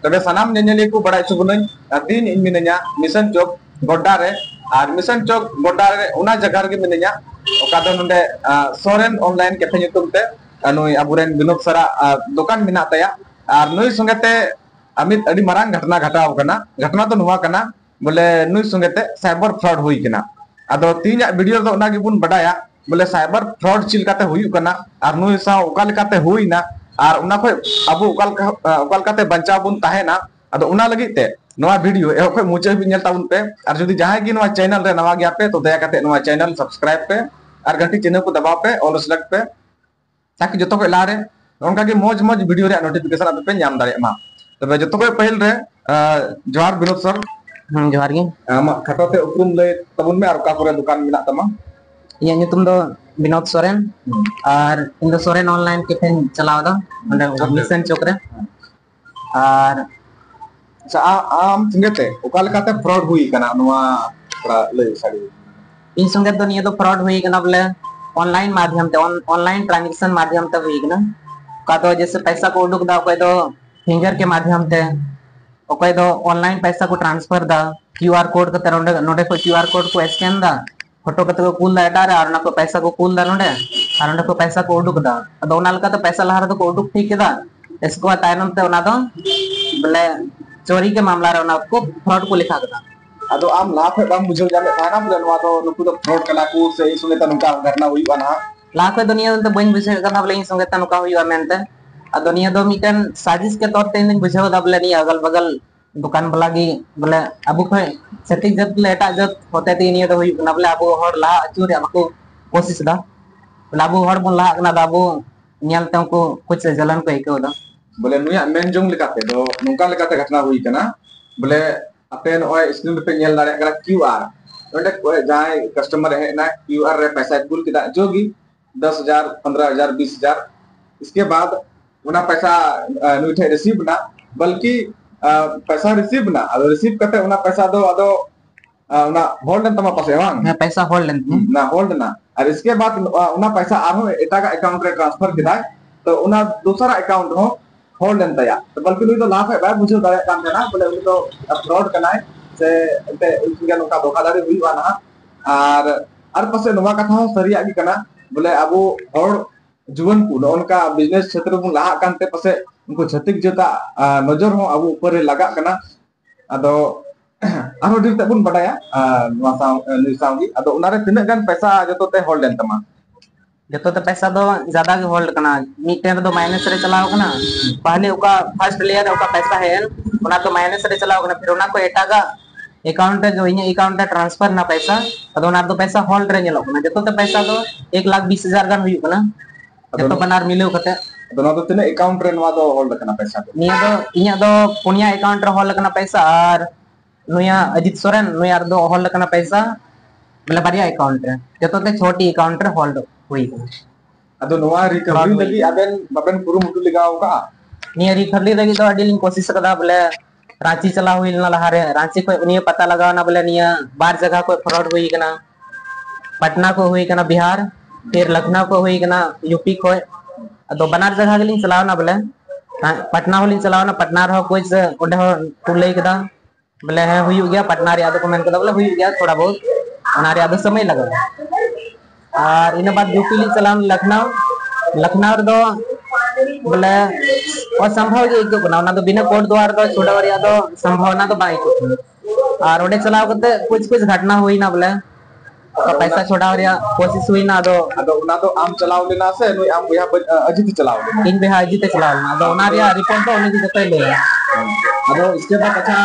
तबे सनाम नेनेली को बड़ा चुगुन तीन इन मिनया मिशन चौक गोड्डा रे और मिशन चौक गोड्डा रे उना जगह रे मिनया ओका दो नंदे Soren online cafe nyutum te नुई अबुरेन विनोद सरा दुकान मिना तया और नुई संगते अमित अडी मारांग घटना घटाव कना घटना तो नुवा कना बोले नुई संगते साइबर फ्रॉड हुई कना अदो तीन वीडियो तो ना गिबुन बडाया बोले साइबर फ्रॉड चिलकाते हुई कना और नुई सा ओकाल काते हुई ना और उना को अबु ओकाल काते बंचाव बुन ताहेना अदो उना लगी ते नवा वीडियो ए को मुचे भी नेल ताउन पे और जदी जहां की नवा चैनल रे नवा गया पे तो दया काते नवा चैनल सब्सक्राइब पे और घंटी चिन्ह को दबाव पे ऑल सेलेक्ट पे ताकि जो को लारे उनका के मौज मौज वीडियो रे नोटिफिकेशन आप पे नाम दारे मा तबे जो को पहल रे जोहार विनोद सर जोहार गे आमा खटोते उपरुम ले तबुन में और का करे दुकान मिना तमा ये तुम दो विनोद सोरेन और इन दो सोरेन ऑनलाइन कैफे चलाव दा अंडे मिशन चौक रे और आम संगते ओकाल काते फ्रॉड हुई कना नवा थोड़ा ले साडी इन संगत तो निये तो फ्रॉड हुई कना बोले ऑनलाइन माध्यम ते ऑनलाइन ट्रांजैक्शन माध्यम ते हुई कना का तो जैसे पैसा को उडुक दा कोई तो फिंगर के माध्यम ते कोई तो ऑनलाइन पैसा को ट्रांसफर दा क्यूआर कोड के तरह नोडे को क्यूआर कोड को स्कैन दा फोटो कते को कूल दा एटारे और ना को पैसा को कूल दा नोडे और नोडे को पैसा को उडुक दा अदो ओना लका तो पैसा लहार तो को उडुक ठीक दा इसको बाद तायनम ते ओना दो बोले चोरी के मामला रे ओना को फ्रॉड को लिखा दा अदो आम लाख बाम बुझो जामे थाना बोले नवा तो नुकु तो फ्रॉड कला को से इसुने त नुका घटना हुई बना लाख दुनिया तो बइन बुझे कना बोले इन संगे त नुका हुई मेनते आ दुनिया दो मिटन साजिश के तौर ते इन बुझे दा बोले नी अगल बगल दुकान वाला की बोले अबु खय सेटिंग जब लेटा जब होते ती नी तो हुई ना बोले अबु हर ला अचुरे हमको कोशिश दा बोले अबु हर बन ला कना दा अबु नियल ते को कुछ जलन को इको दा बोले नुया मेन जोंग लेकाते दो नुका लेकाते घटना हुई कना बोले अपेन ओय स्क्रीन पे नेल दारे करा क्यूआर ओंडे कोई जाय कस्टमर है ना क्यूआर रे पैसा कुल किदा जोगी 10,000 15,000 20,000 इसके बाद उना पैसा नुठे रिसीव ना बल्कि पैसा रिसीव ना अदो रिसीव करते उना पैसा दो अदो उना होल्ड तमा पासे वांग मैं पैसा होल्ड ना होल्ड ना और इसके बाद उना पैसा आरो एटा का अकाउंट रे ट्रांसफर किदा तो उना दूसरा अकाउंट हो होल्ड तया तो बल्कि नुई तो लाख है बुझो दारे काम देना बोले उनी तो फ्रॉड कनाय से ते उनके नुका धोखाधड़ी हुई वाना और पासे नवा कथा हो सरिया की कना बोले अबो और जीवन को उनका बिजनेस क्षेत्र में लाहा कानते पासे उनको छतिक जोता नजर हो अबो ऊपर रे लगा कना अदो आरो दिल तबुन बडाया नवा साव निसावगी अदो उनारे तिना गान पैसा जतो ते होल्ड लेन तमा जतो तो पैसा दो ज्यादा के होल्ड करना मीटर दो माइनस रे चलाओ ना पहले उका फर्स्ट लेयर उका पैसा है उना तो माइनस रे चलाओ ना फिर उना को एटा का अकाउंट जो इन अकाउंट ट्रांसफर ना पैसा अदो ना तो पैसा होल्ड रे नेलो ना जतो तो पैसा दो 1,20,000 गान हुई ना जतो बनार मिलो कते तो ना तो तिना अकाउंट रे नवा दो होल्ड करना पैसा निया दो इया दो पुनिया अकाउंट रे होल्ड करना पैसा और नुया अजित सोरेन नुया दो होल्ड करना पैसा मतलब बारिया अकाउंट रे जतो ते छोटी अकाउंट रे होल्ड हुई अदो नवा रिकवरी लगी अबेन बबेन पुरु मुटु लगाओ का निया रिकवरी लगी तो अडिलिंग कोशिश करदा बोले रांची चला हुई ना लहारे रांची को उनी पता लगाओ ना बोले निया बार जगह को फ्रॉड हुई कना पटना को हुई कना बिहार फिर लखनऊ को हुई कना यूपी को अदो बनार जगह गेलिंग चलाओ ना बोले पटना होलिंग चलाओ ना पटना रहो कुछ ओडे हो टुले कदा बोले है हुई गया पटना रे आदो को मेन कदा बोले हुई गया थोड़ा बहुत अना रे आदो समय लगा और इन बाद यूपी ली चलान लखनऊ दो बोले और संभव जे इको बना ना तो बिना कोड द्वार दो छोड़वरिया दो संभावना तो बाई और ओडे चलाव करते कुछ घटना हुई ना बोले तो पैसा छोड़ावरिया कोशिश हुई ना दो उना तो आम चलाव लेना से नुई आम बिहा अजित चलाव लेना इन बिहा अजित चलाव लेना दो उना रिया रिपोर्ट तो उनी जते ले अदो इसके बाद अच्छा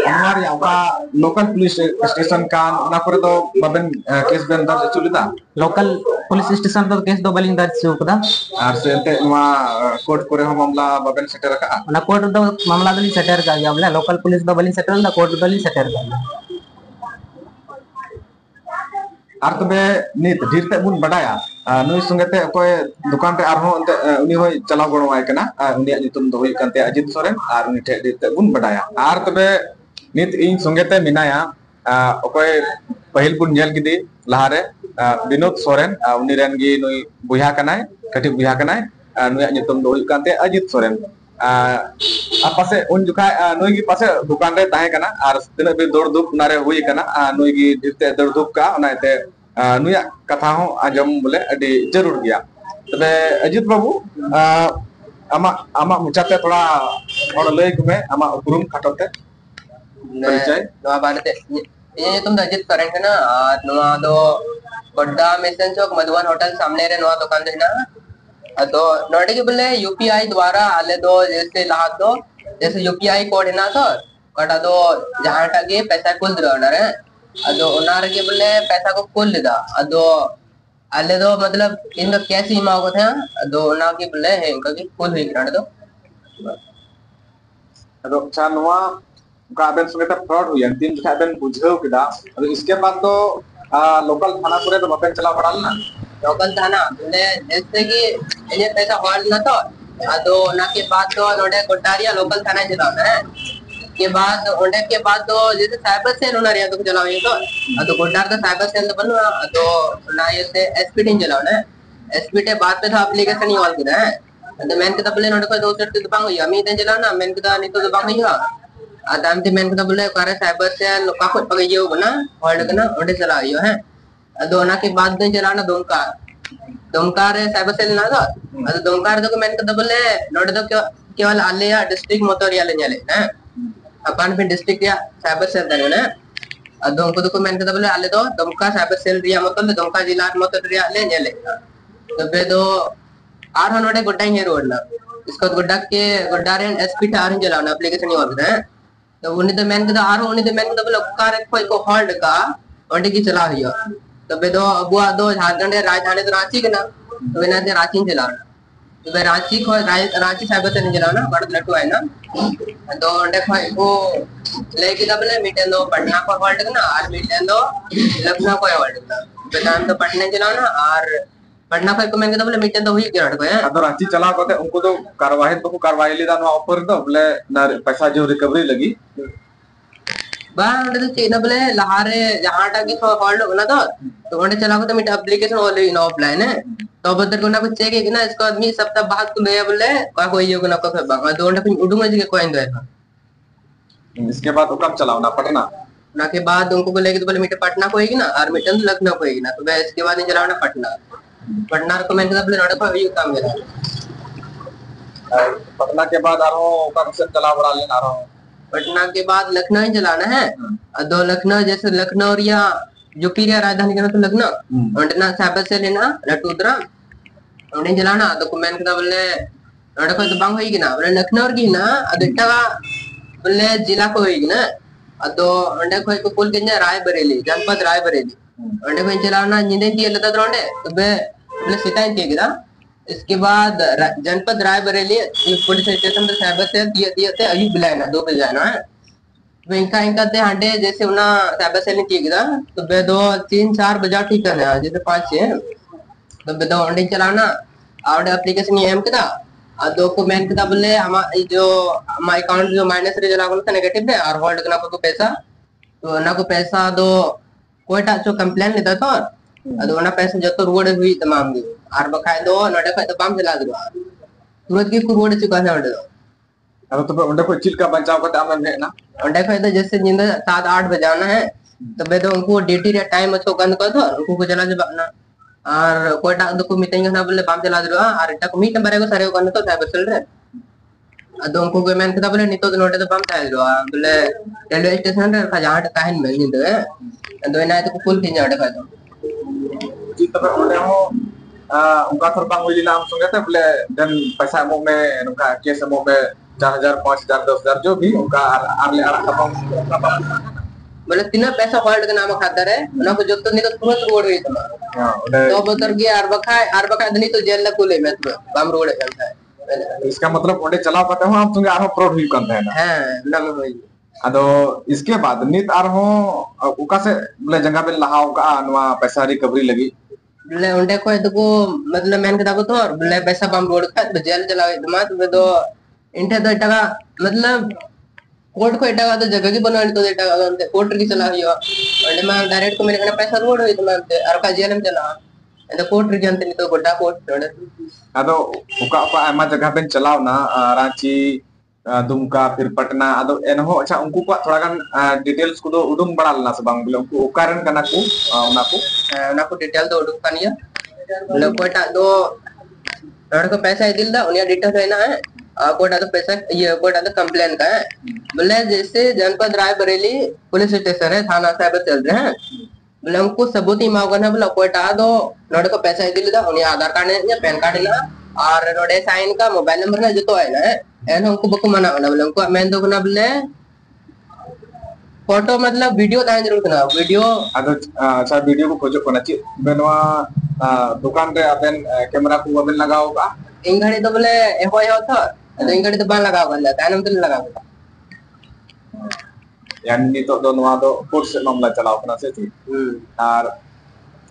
हमारे आपका लोकल पुलिस स्टेशन का ना करे तो बबन केस बेन दर्ज चुलिता लोकल पुलिस स्टेशन तो केस दो बलिंग दर्ज चुकदा और सेते नवा कोर्ट करे हम मामला बबन सेटर का ना कोर्ट दो मामला दली सेटर का गया बोले लोकल पुलिस दो बलिंग सेटर ना कोर्ट दली सेटर का और तबे नित ढीरते बुन बडाया नुई संगते कोई दुकान रे आरो उनी होय चलाव गणवाय कना उनी नितुम दो होय कानते अजित सोरेन और उनी ठे ढीरते बुन बडाया और तबे नित इन संगते मिनाया कोई पहिल बुन नेल गिदी लहारे विनोद सोरेन उनी रेन गी नुई बुया कनाय कटी बुया कनाय नुई नितुम दो होय कानते अजित सोरेन पासे उन जुखा नुई की पासे दुकान रे ताहे कना और तिना भी दौड़ धूप नारे हुई कना नुई की दिते दौड़ धूप का उनाते नुया कथा हो आजम बोले अडी जरूर गया तबे अजित बाबू आमा आमा मुचाते थोड़ा और लय गुमे आमा उपरुम खाटोते परिचय नवा बारते ये तुम अजित करें ना नवा दो गोड्डा मिशन चौक मधुवन होटल सामने रे नवा दुकान देना तो नोटे के बोले यूपीआई द्वारा आले दो जैसे लहा दो जैसे यूपीआई कोड है ना तो कटा दो जहां टाके पैसा कुल दो ना रे अदो उनार के बोले पैसा को कुल दा अदो आले दो मतलब इनका कैसे ही मांगो थे अदो उना के बोले है इनका की कुल हुई कराने दो अदो चानवा का बेन सुने तक फ्रॉड हुई अंतिम का बेन बुझो किदा अब इसके बाद तो लोकल थाना पूरे तो बपेन चला पड़ा ना लोकल थाना बोले जैसे कि ये पैसा हॉल ना तो अदो ना के बाद तो नोटे कोटारिया लोकल थाना चलाना है के बाद ओंडे के बाद तो जैसे साइबर सेल होना रिया तो चलाओ ये तो कोटार तो साइबर सेल तो बनवा तो ना ये से एसपीटी चलाओ ना एसपीटी बाद पे था एप्लीकेशन ही ऑल किदा है तो मैन के तबले नोटे को दो सेट तो बांग या मी चलाओ ना मैन के नहीं तो बांग ही हा आदाम ते मैन के तबले करे साइबर सेल का को पगे यो बना होल्ड करना ओंडे चलाओ है अदो ना के बाद दिन चलाना दोमकार साइबर सेल ना तो अदो दोमकार तो मैन के तबले नोटे तो केवल आलेया डिस्ट्रिक्ट मोटोरिया ले नेले ना अपन पे डिस्ट्रिक्ट या साइबर सेल देने ना अदो उनको तो मैन के तबले आले दो दोमका साइबर सेल रिया मतलब दोमका जिला मोटर रिया ले नेले तबे दो आर हनोडे गोड्डा ही रोड ना इसको गोड्डा के गोड्डा रे एसपी टार चलाना एप्लीकेशन ही होता है तो उन्हीं तो मैन के तो आर उन्हीं तो मैन के तबले कार कोई को होल्ड का ओंडे की चला हियो तबे दो अबुआ दो झारखंड राजधानी तो रांची के ना तो बिना से रांची चलाना तो रांची को रांची साइबर सेल चलाना बड़ लट्टू है ना तो ओंडे को लेके तबले मीटे दो पटना को होल्ड करना और मीटे दो लखनऊ को होल्ड करना बेदान तो पटना चलाना और पटना को मैंने तबले मीटे दो हुई गिरड को है तो रांची चला कोते उनको तो कार्रवाई तो कार्रवाई ली दानो ऑफर दो बोले ना पैसा जो रिकवरी लगी बा ओंडे तो चीना बोले लहारे जहां टाकी को होल्ड होना तो ओंडे चला को तो मीटे एप्लीकेशन ऑल इन ऑफलाइन है तो बदर को ना कुछ चेक है कि ना इसको आदमी सप्ताह बाद को ले बोले कोई यो ना को बांगा तो ओंडे उडूंगा जी के कोइन दो है इसके बाद कब चलाओ ना पटना ना के बाद उनको बोले कि तो बोले मीटे पटना को होगी ना और मीटे लखनऊ को होगी ना तो वह इसके बाद नहीं चलाओ ना पटना को मैंने तबले नोटे को ये काम मेरा पटना के बाद आरो कब से चला बड़ा लेना आरो पटना के बाद लखनऊ ही चलाना है दो लखनऊ जैसे लखनऊ या जो पीरिया राजधानी के ना तो लखनऊ और ना साइबर से लेना लटूदरा उन्हें चलाना तो मैंने के तबले नोटे को तो बांग होगी ना बोले लखनऊ की ना अदिटा बोले जिला को होगी ना अदो अंडे को पुल के रायबरेली जनपद रायबरेली अंडे को चलाना निंदे की लता रोंडे तो बे बोले सिटाई थी किदा इसके बाद जनपद रायबरेली पुलिस स्टेशन पे साइबर से दिए थे अभी बुलाना 2 बजे जाना है तो इनका थे हंडे जैसे उना साइबर सेल ने किया किदा तो बे 2 3 4 बजे ठीक करना है जैसे 5 6 तो बे दो अंडे चलाना और एप्लीकेशन ये एम किदा और डॉक्यूमेंट किदा बोले हम जो हमारा अकाउंट जो माइनस रे चला बोलता नेगेटिव है और होल्ड करना को पैसा तो ना को पैसा दो कोई टाचो कंप्लेन लेता तो अदो ना पैसा जतो रोड हुई तमाम दी आर बकाय दो नडे को तो बम चला दो तुरंत की रोड चुका है ओंडे अब तो ओंडे को चिल का बचाव करता हम है ना ओंडे को तो जैसे नींद 7 8 बजे आना है तबे तो उनको ड्यूटी रे टाइम अच्छो बंद कर दो उनको को चला जब ना और कोई टा तो को मीटिंग ना बोले बम चला दो और इटा को मीट नंबर को सारे को तो साइबर सेल रे अदो उनको को मैंने कहा बोले नहीं तो नोटे तो बम था दो बोले रेलवे स्टेशन रे जहां काहन में नींद है अदो ना तो फुल थी जाड़े का जी तब ओंडे हो उनका थोड़ा बांग हुई नाम सुन गए बोले देन पैसा मो में उनका केस मो में 4000 5000 10000 जो भी उनका आरले आरा का बोले तीन पैसा होल्ड के नाम खाता रे ना को जो तो नहीं तो तुरंत रोड हुई तमा तो बतर गया आर बका नहीं तो जेल कुले में तो बम रोड चलता है इसका मतलब ओंडे चला पाते हो हम तुंगे आरो प्रोड हुई करते हैं ना हां ना में हुई अदो इसके बाद नित आर हो उका से बोले जंगा पे लहाओ का नवा पैसा रिकवरी लगी बोले ओंडे को तो मतलब मैंने कहा तो बोले पैसा बम रोड का जेल चलावे मत तो इंटे तो टका मतलब कोर्ट को इटा तो जगह की बनवानी तो इटा कोर्ट की चला हियो ओंडे में डायरेक्ट को मेरे कने पैसा रोड होई तो मैं अर का जेल में चला तो कोर्ट री जानते नहीं तो गोटा कोर्ट अदो उका आमा जगह बेन चलाव ना रांची दुमका फिर पटना अदो एनहो अच्छा उनको को थोड़ा गान डिटेल्स को उडुंग बड़ा लना से बांग बोले उनको उकारण कना को डिटेल तो उडुंग कानिया बोले कोटा दो लड़को पैसा दिल दा उन्हें डिटेल है ना है कोटा तो पैसा ये कोटा तो कंप्लेन का है बोले जैसे जनपद रायबरेली पुलिस स्टेशन है थाना साइबर चल रहे हैं बोले हमको सबूत ही मांगना है बोला कोटा दो लड़को पैसा दिल दा उन्हें आधार कार्ड है या पैन कार्ड है ना और नोडे साइन का मोबाइल नंबर ना जो तो है ना एन हमको बको मना बोले हमको मैं तो ना बोले फोटो मतलब वीडियो तान जरूर करना वीडियो अदो अच्छा वीडियो को खोजो कोना ची बेनवा दुकान रे अबेन कैमरा को अबेन लगाओ का इंगड़ी तो बोले एहो एहो था तो इंगड़ी तो बान लगाओ बंदा तानम तो लगाओ यानी नितो दो नवा दो कोर्ट से मामला चलाओ कना से थी और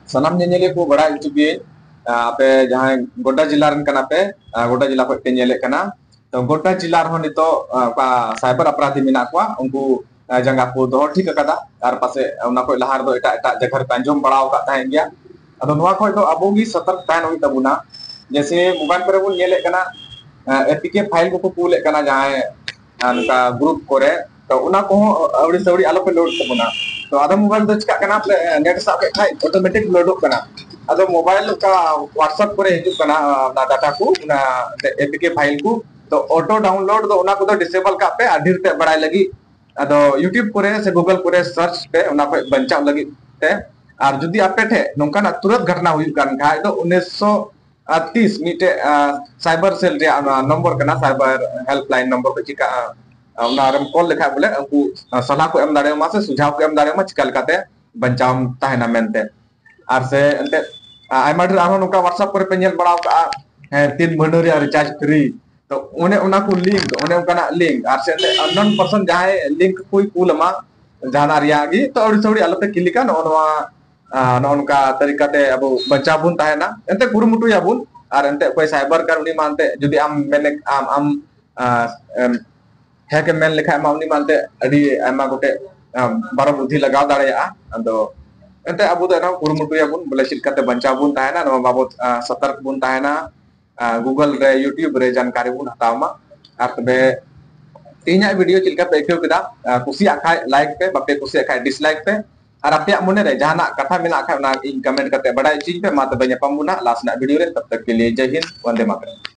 सनम नेले को बड़ा इचुबी आपे जहां गोड्डा जिला रन कना पे गोड्डा जिला को पे नेले कना तो गोड्डा जिला रहो नितो साइबर अपराधी मिना को उनको जंगा को दो ठीक कदा और पासे उना को लहार दो एटा एटा जगह पंजम बड़ाव का ताहें गया अदो नवा को तो अबोगी सतर्क तान होई तबुना जैसे मोबाइल पर वो नेले कना एपीके फाइल को पुले कना जहां उनका ग्रुप करे तो उना को अवड़ी सवड़ी आलो पे लोड तबुना तो आधा मोबाइल तो चिका कना नेट साब के खाई ऑटोमेटिक लोड कना अदो मोबाइल का व्हाट्सएप करे हिजु कना ना डाटा को ना एपीके फाइल को तो ऑटो डाउनलोड तो उना को तो डिसेबल का पे आधीर ते बड़ाई लगी अदो यूट्यूब करे से गूगल करे सर्च पे उना को बंचाव लगी ते और जुदी आपे ठे नोंका ना तुरंत घटना हुई कान खाय तो 1930 मिटे साइबर सेल रे नंबर कना साइबर हेल्पलाइन नंबर को चिका उना रम कॉल लेखा बोले उनको सलाह को एम दाड़े मा से सुझाव को एम दाड़े मा चिकल काते बंचाव ताहेना मेनते आर से अंते आइमा ढेर आरो नोका व्हाट्सएप पर पे नेल बड़ाव का 3 महीने रे रिचार्ज फ्री तो उन्हें उना को लिंक उन्हें उनका लिंक आर से अननोन पर्सन जहां लिंक कोई कूलमा जाना रियागी तो और थोड़ी अलग पे क्लिक न ओनवा नोनका तरीका ते अब बचाबुन ताहेना एंते कुरुमुटु याबुन और एंते कोई साइबर कर उनी मानते जदी आम मेने आम है के मेन लिखा मा उनी मानते अडी आमा गोटे बारो बुद्धि लगाव दाड़या अंदो एंते अबु तो ना कुरुमुटु याबुन बोले चिलकाते बचाबुन ताहेना नो बाबत सतर्क बुन ताहेना गूगल रे यूट्यूब रे जानकारी बुन हतावमा और तबे तीना वीडियो चिलका पे देखियो किदा कुसी आखाय लाइक पे बापे कुसी आखाय डिसलाइक पे और आपे मने रे जहाना कथा मेना आखाय ना इन कमेंट करते बड़ा चीज पे मा तबे न्यापाम बुना लास्ट ना वीडियो रे तब तक के लिए जय हिंद वंदे मातरम।